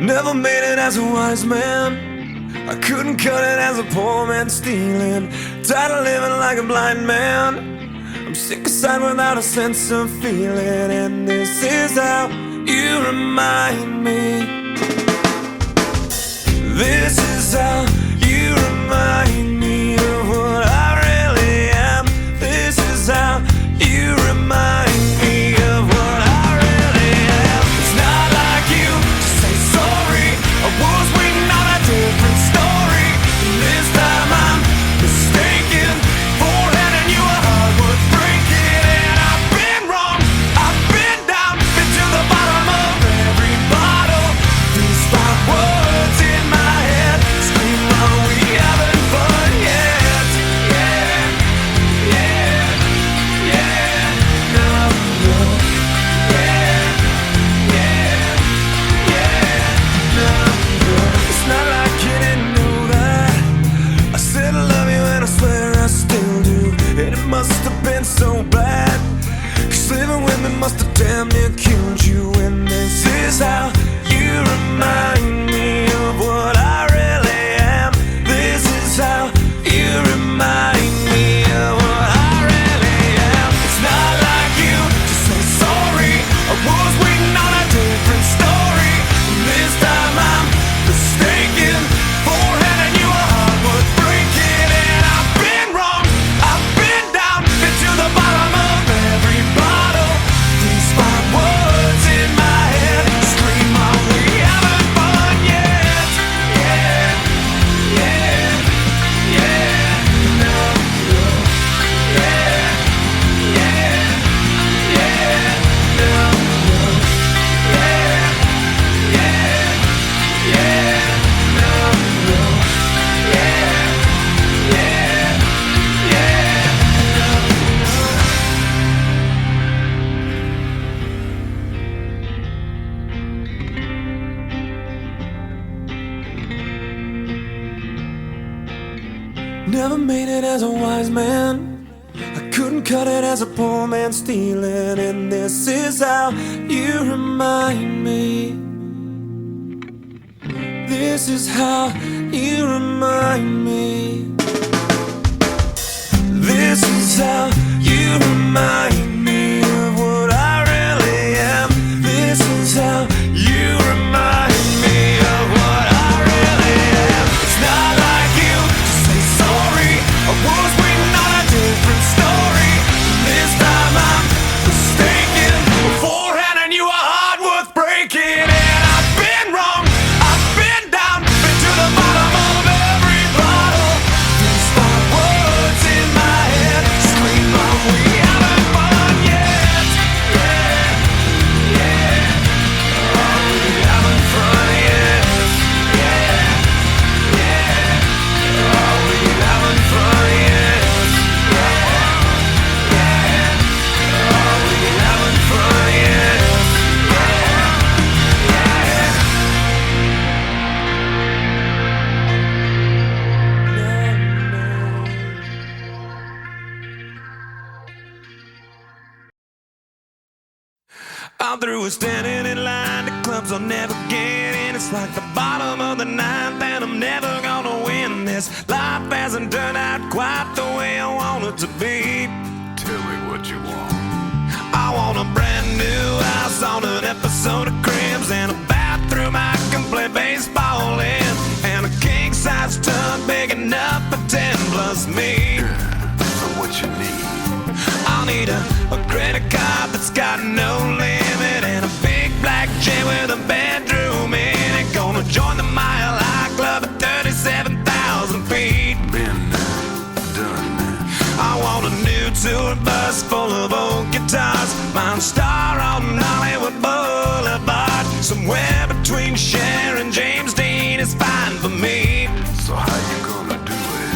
Never made it as a wise man. I couldn't cut it as a poor man stealing. Tired of living like a blind man. I'm sick aside without a sense of feeling. And this is how you remind me. This is how you remind me of what I really am. This is how you remind me of what I really am. It's not like you to say sorry. I was waiting on a different story. And this time I'm mistaken for handing you a heart worth breaking. And I've been wrong, I've been down, been to the bottom of every bottle. These 5 words in my head scream, are we having fun yet? Yeah, yeah, yeah, no, no. Yeah, yeah, yeah, no, no. It's not like you didn't know that I said I love you and I swear I still do. And it must have been so bad, 'cause living with me must have damn near killed you. And this is how you remind me of what I really am. This is how you remind me of what I really am. It's not like you to say sorry. I was waiting on a different story. And this time I'm mistaken for handing you a heart worth breaking. And I've been wrong, I've been down, been to the bottom of every bottle. These 5 words in my head scream, are we having fun yet? Yeah, yeah, yeah, no, no. Yeah, yeah, yeah, no, no. Yeah, yeah, yeah, no, no. Yeah, yeah, yeah, no, no. Never made it as a wise man. I couldn't cut it as a poor man stealing. And this is how you remind me. This is how you remind me. This is how you remind me of what I really am. This is how you remind me of what I really am. It's not like you to say sorry. I was waiting on a different story. This time I'm mistaken for handing you a heart worth breaking. And I've been wrong, I've been down, been to the bottom of every bottle. These 5 words in my head scream, are we having fun yet? Yeah, yeah, are we having fun yet? Yeah, yeah, are we having fun yet? Yeah, yeah, are we having fun yet? I'm through with standing in line to clubs I'll never get in. It's like the bottom of the ninth and I'm never gonna win this. Life hasn't turned out quite the way I want it to be. Tell me what you want. I want a brand new house on an episode of Cribs, and a bathroom I can play baseball in, and a king-size tub big enough for 10 plus me. So what you need? I'll need a credit card that's got no limit, and a big black jet with a bedroom in it. Gonna join the Mile High Club at 37,000 feet. Been there, done that. I want a new tour bus full of old guitars, mine star on Hollywood Boulevard. Somewhere between Cher and James Dean is fine for me. So how you gonna do it?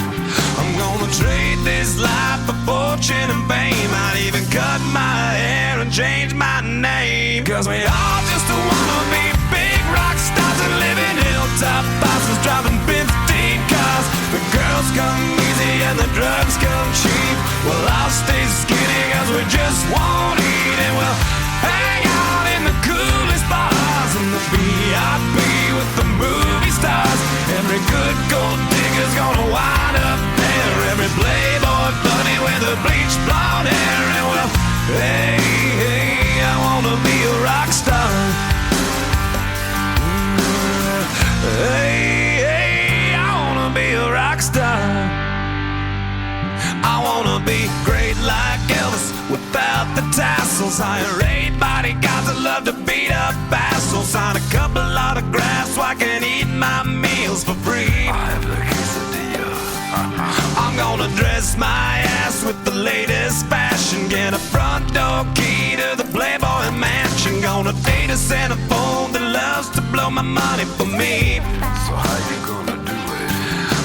I'm gonna trade this life for fortune and fame. I'd even cut my hair and change my name, 'cause we all just wanna be big rock stars and live in hilltop houses driving 15 cars. The girls come easy and the drugs come cheap. Well, I'll stay skinny 'cause we just won't eat, and we'll hang out in the coolest bars in the VIP bleach blonde hair. And well, hey, hey, I wanna be a rock star. Hey, hey, I wanna be a rock star. I wanna be great like Elvis without the tassels. Hire 8 bodyguards that love to beat up assholes. Sign a couple autographs so I can eat my meals for free. I have the quesadilla. I'm gonna dress my ass with the latest fashion. Get a front door key to the Playboy Mansion. Gonna date a centerfold that loves to blow my money for me. So how you gonna do it?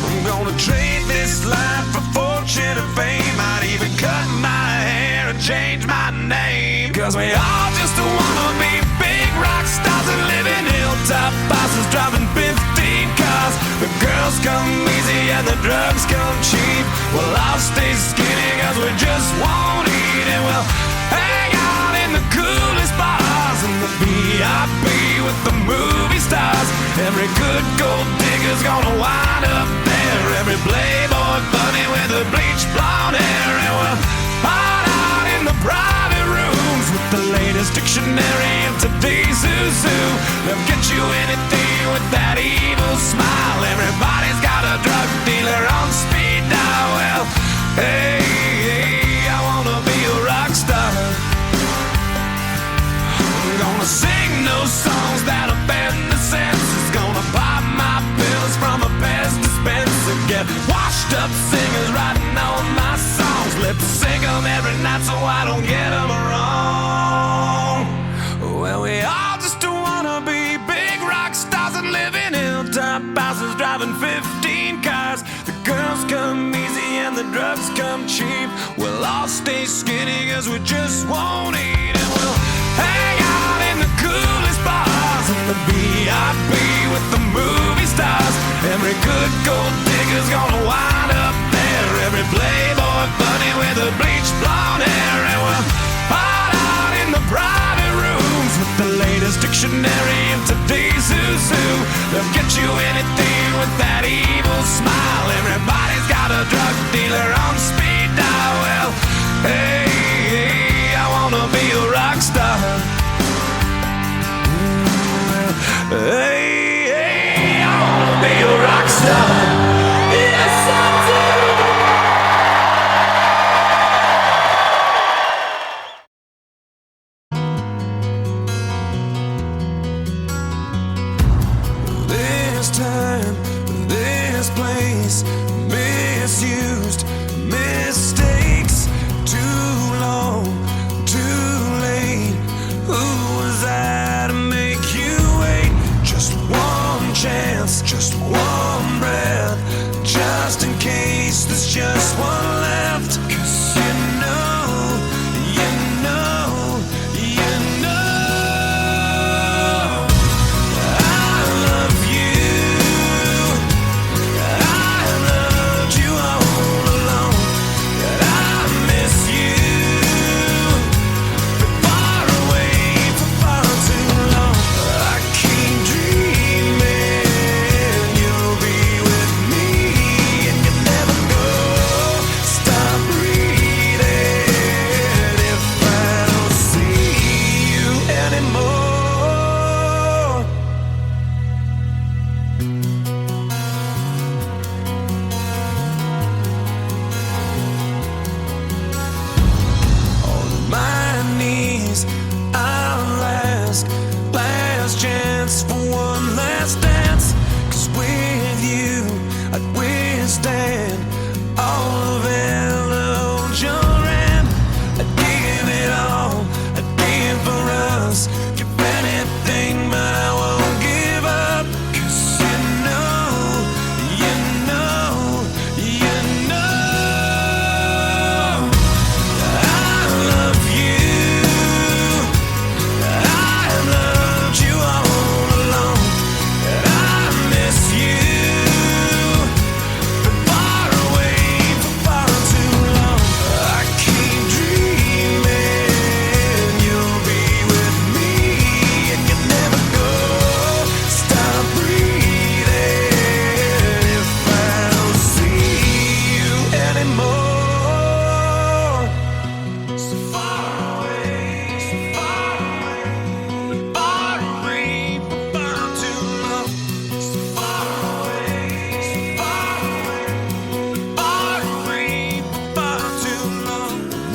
I'm gonna trade this life for fortune and fame. I'd even cut my hair and change my name. Cause we all just wanna be big rock stars and live in hilltop bosses driving 15 cars. The girls come easy and the drugs come cheap. Well, I'll stay skinny cause we just won't eat. And we'll hang out in the coolest bars in the VIP with the movie stars. Every good gold digger's gonna wind up there. Every playboy bunny with the bleached blonde hair. And we'll hide out in the private rooms with the latest dictionary of today's zoo. They'll get you anything with that evil smile. Everybody's got a drug dealer on speed dial. Well, hey, hey, I wanna be a rock star. I'm gonna sing those songs that offend the senses. Gonna pop my pills from a Pez dispenser. Get washed up singers writing all my songs. Lip sync them every night so I don't get them wrong. Well, we all just wanna be big rock stars and live in hilltop houses driving 15 cars. The girls come easy and the drugs come cheap. We'll all stay skinny cause we just won't eat. And we'll hang out in the coolest bars in the VIP with the movie stars. Every good gold digger's gonna wind up there. Every playboy bunny with the bleached blonde hair. And we'll hide out in the private rooms with the latest dictionary of today's zoo. They'll get you anything with that evil smile. Everybody's got a drug dealer on speed dial. Well, hey, hey, I wanna be a rock star. Hey, hey, I wanna be a rock star. Yes, I do. This time, this place,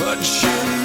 but you